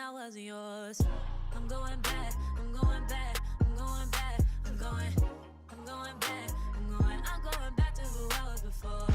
I wasn't yours. I'm going back, I'm going back, I'm going back, I'm going back, I'm going back to who I was before.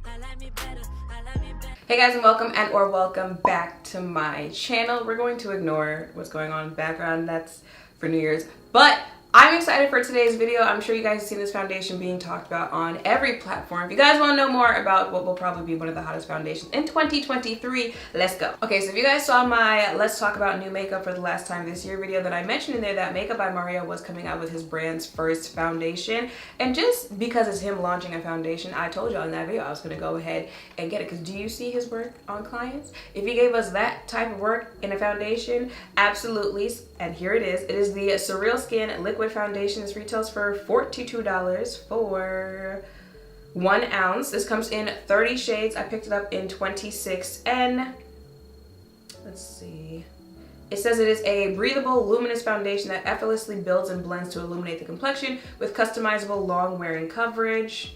I like me better, I like me better. Hey guys, and welcome back to my channel. We're going to ignore what's going on in the background. That's for New Year's. But I'm excited for today's video. I'm sure you guys have seen this foundation being talked about on every platform. If you guys want to know more about what will probably be one of the hottest foundations in 2023, let's go. Okay, so if you guys saw my Let's Talk About New Makeup for the Last Time This Year video, that I mentioned in there that Makeup by Mario was coming out with his brand's first foundation. And just because it's him launching a foundation, I told y'all in that video I was going to go ahead and get it. Because do you see his work on clients? If he gave us that type of work in a foundation, absolutely. And here it is. It is the SurrealSkin Liquid Foundation. This retails for $42 for 1 ounce. This comes in 30 shades. I picked it up in 26N. Let's see. It says it is a breathable, luminous foundation that effortlessly builds and blends to illuminate the complexion with customizable, long-wearing coverage.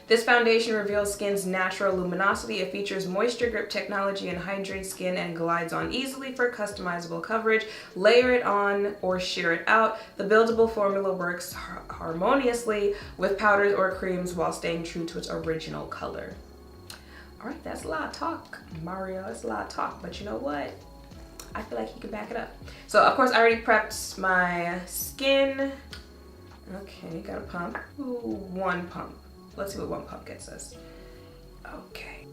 This foundation reveals skin's natural luminosity. It features moisture grip technology and hydrates skin and glides on easily for customizable coverage. Layer it on or sheer it out. The buildable formula works harmoniously with powders or creams while staying true to its original color. All right, that's a lot of talk, Mario. That's a lot of talk, but you know what? I feel like he can back it up. So, of course, I already prepped my skin. Okay, got a pump. Ooh, 1 pump. Let's see what 1 pump gets us. Okay.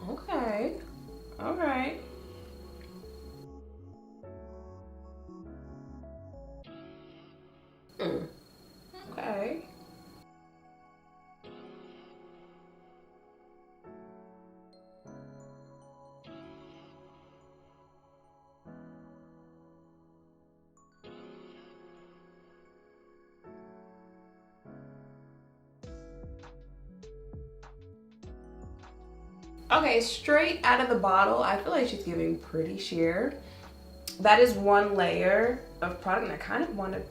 Okay. All right. Okay. Okay, straight out of the bottle, I feel like she's giving pretty sheer. That is 1 layer of product, and I kind of want to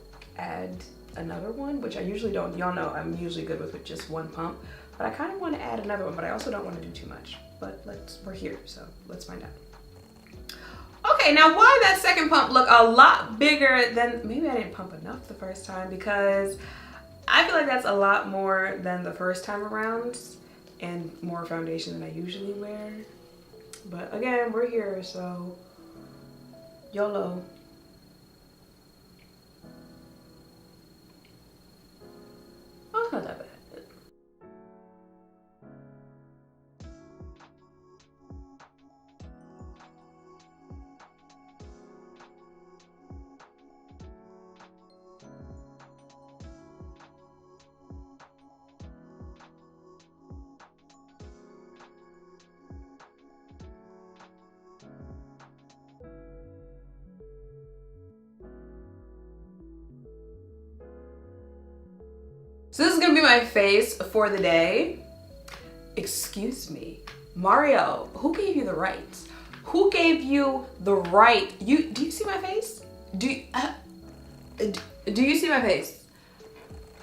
add another one, which I usually don't. Y'all know I'm usually good with just 1 pump, but I kind of want to add another one, but I also don't want to do too much. But we're here, so let's find out. Okay, now why that second pump look a lot bigger than, maybe I didn't pump enough the first time, because I feel like that's a lot more than the first time around and more foundation than I usually wear. But again, we're here, so YOLO. Oh, it's not that bad. So this is gonna be my face for the day. Excuse me, Mario, who gave you the rights? Who gave you the right? Do you see my face? Do you see my face?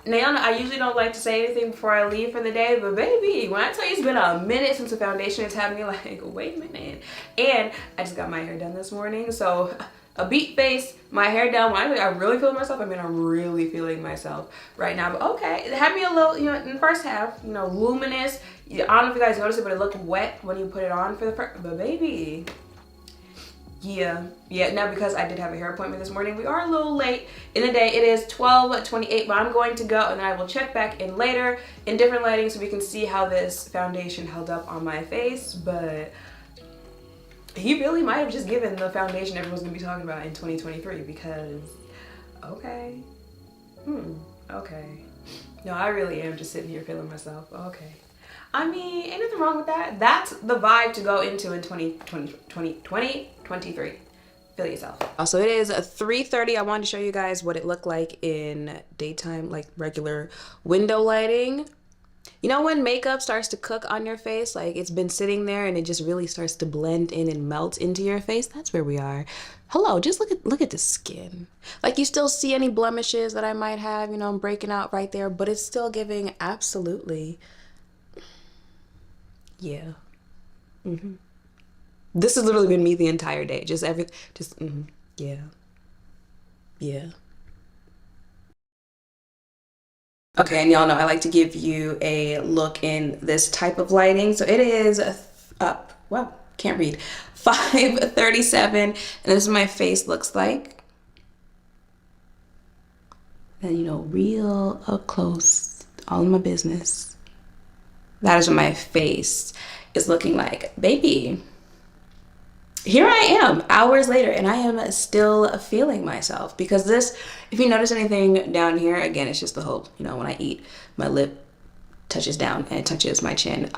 Now, I usually don't like to say anything before I leave for the day, but baby, when I tell you it's been a minute since the foundation has had me like, wait a minute. And I just got my hair done this morning, so a beat face, my hair done. When I really feel myself, I mean, I'm really feeling myself right now. But okay, it had me a little, in the first half, luminous. I don't know if you guys noticed it, but it looked wet when you put it on for the first, but baby, yeah. Now, because I did have a hair appointment this morning, we are a little late in the day. It is 12:28, but I'm going to go, and then I will check back in later in different lighting so we can see how this foundation held up on my face. But he really might have just given the foundation everyone's gonna be talking about in 2023, because okay. Okay. No, I really am just sitting here feeling myself. Okay. I mean, ain't nothing wrong with that. That's the vibe to go into in 2023. Feel yourself. Also, it is 3:30. I wanted to show you guys what it looked like in daytime, like regular window lighting. You know when makeup starts to cook on your face, like it's been sitting there and it just really starts to blend in and melt into your face? That's where we are. Hello, just look at the skin. Like, you still see any blemishes that I might have, I'm breaking out right there, but it's still giving absolutely, yeah. This has literally been me the entire day. Yeah. Yeah. Okay, and y'all know I like to give you a look in this type of lighting. So it is up, wow, can't read, 5:37, and this is what my face looks like. And you know, real up close, all in my business. That is what my face is looking like. Baby, here I am hours later and I am still feeling myself, because this, if you notice anything down here, again, it's just the whole, you know, when I eat, my lip touches down and it touches my chin.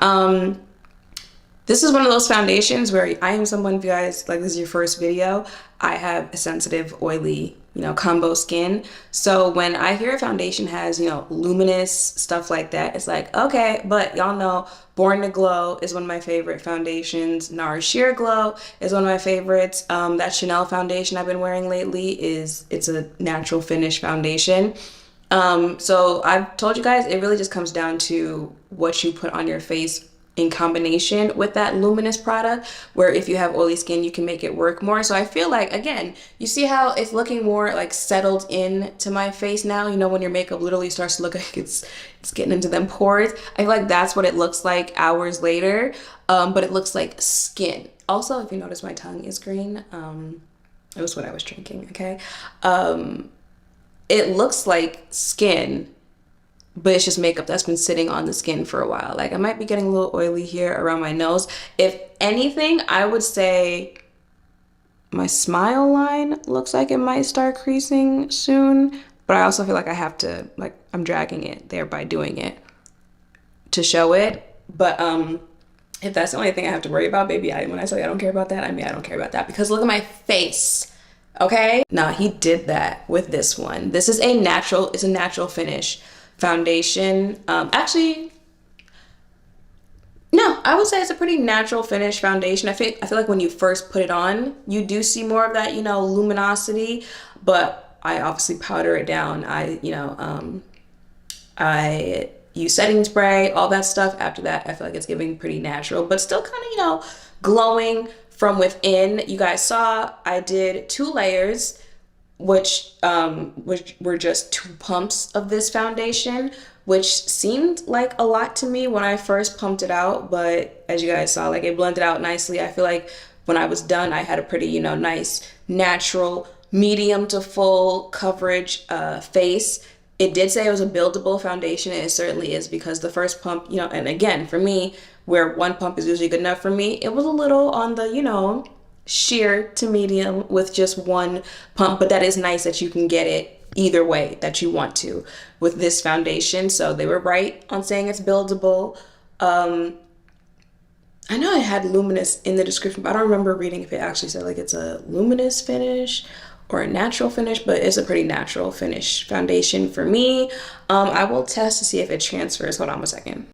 This is one of those foundations where I am someone, if you guys, like this is your first video, I have a sensitive, oily, you know, combo skin. So when I hear a foundation has, you know, luminous stuff like that, it's like, okay, but y'all know Born to Glow is one of my favorite foundations. NARS Sheer Glow is one of my favorites. That Chanel foundation I've been wearing lately it's a natural finish foundation. So I've told you guys, it really just comes down to what you put on your face in combination with that luminous product, where if you have oily skin, you can make it work more. So I feel like, again, you see how it's looking more like settled in to my face now, you know, when your makeup literally starts to look like it's getting into them pores. I feel like that's what it looks like hours later, but it looks like skin. Also, if you notice, my tongue is green. It was what I was drinking, okay? It looks like skin, but it's just makeup that's been sitting on the skin for a while. Like I might be getting a little oily here around my nose. If anything, I would say my smile line looks like it might start creasing soon, but I also feel like I have to, like, I'm dragging it there by doing it to show it. But if that's the only thing I have to worry about, baby, when I say I don't care about that, I mean I don't care about that, because look at my face. Okay? Now he did that with this one. This is a natural finish foundation. Actually, no, I would say it's a pretty natural finish foundation. I feel like when you first put it on, you do see more of that, you know, luminosity, but I obviously powder it down. I use setting spray, all that stuff. After that, I feel like it's giving pretty natural, but still kind of, you know, glowing from within. You guys saw I did 2 layers, which were just 2 pumps of this foundation, which seemed like a lot to me when I first pumped it out, but as you guys saw, like it blended out nicely. I feel like when I was done, I had a pretty, you know, nice natural medium to full coverage face. It did say it was a buildable foundation, and it certainly is, because the first pump, you know, and again, for me, where 1 pump is usually good enough for me, it was a little on the, you know, sheer to medium with just 1 pump, but that is nice that you can get it either way that you want to with this foundation. So they were right on saying it's buildable. I know it had luminous in the description, but I don't remember reading if it actually said like it's a luminous finish or a natural finish, but it's a pretty natural finish foundation for me. I will test to see if it transfers. Hold on a second.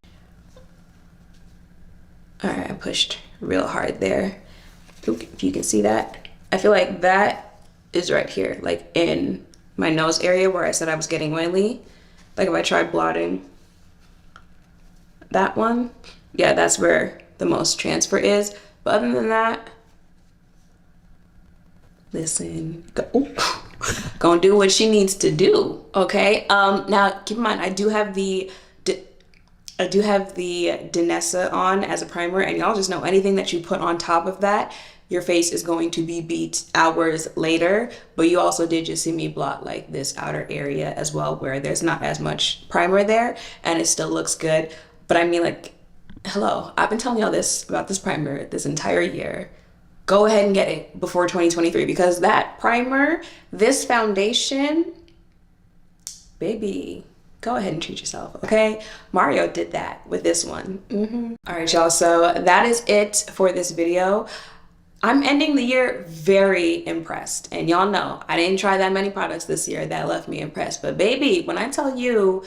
All right, I pushed real hard there. If you can see that, I feel like that is right here, like in my nose area where I said I was getting oily. Like if I tried blotting that one, yeah, that's where the most transfer is. But other than that, listen, gonna do what she needs to do, okay? Now keep in mind, I do have the Danessa on as a primer, and y'all just know anything that you put on top of that, your face is going to be beat hours later. But you also did just see me blot like this outer area as well, where there's not as much primer there and it still looks good. But I mean, like, hello, I've been telling y'all this about this primer this entire year. Go ahead and get it before 2023, because that primer, this foundation, baby, go ahead and treat yourself, okay? Mario did that with this one. All right, y'all, so that is it for this video. I'm ending the year very impressed, and y'all know I didn't try that many products this year that left me impressed, but baby, when I tell you,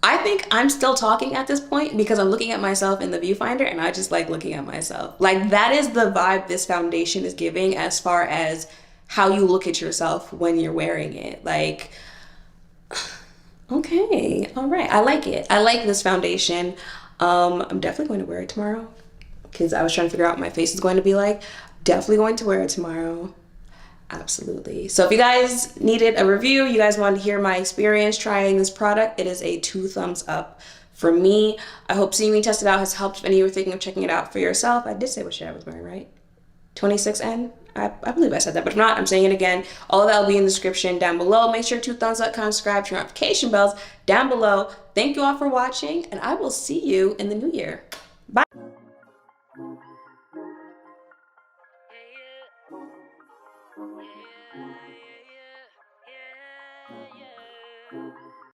I think I'm still talking at this point because I'm looking at myself in the viewfinder and I just like looking at myself. Like, that is the vibe this foundation is giving as far as how you look at yourself when you're wearing it. Like, okay, all right, I like it. I like this foundation. I'm definitely going to wear it tomorrow. because I was trying to figure out what my face is going to be like. Definitely going to wear it tomorrow. Absolutely. So if you guys needed a review, you guys wanted to hear my experience trying this product, it is a 2 thumbs up for me. I hope seeing me test it out has helped if any of you were thinking of checking it out for yourself. I did say what shade I was wearing, right? 26N? I believe I said that, but if not, I'm saying it again. All of that will be in the description down below. Make sure 2 thumbs up, subscribe, turn notification bells down below. Thank you all for watching, and I will see you in the new year.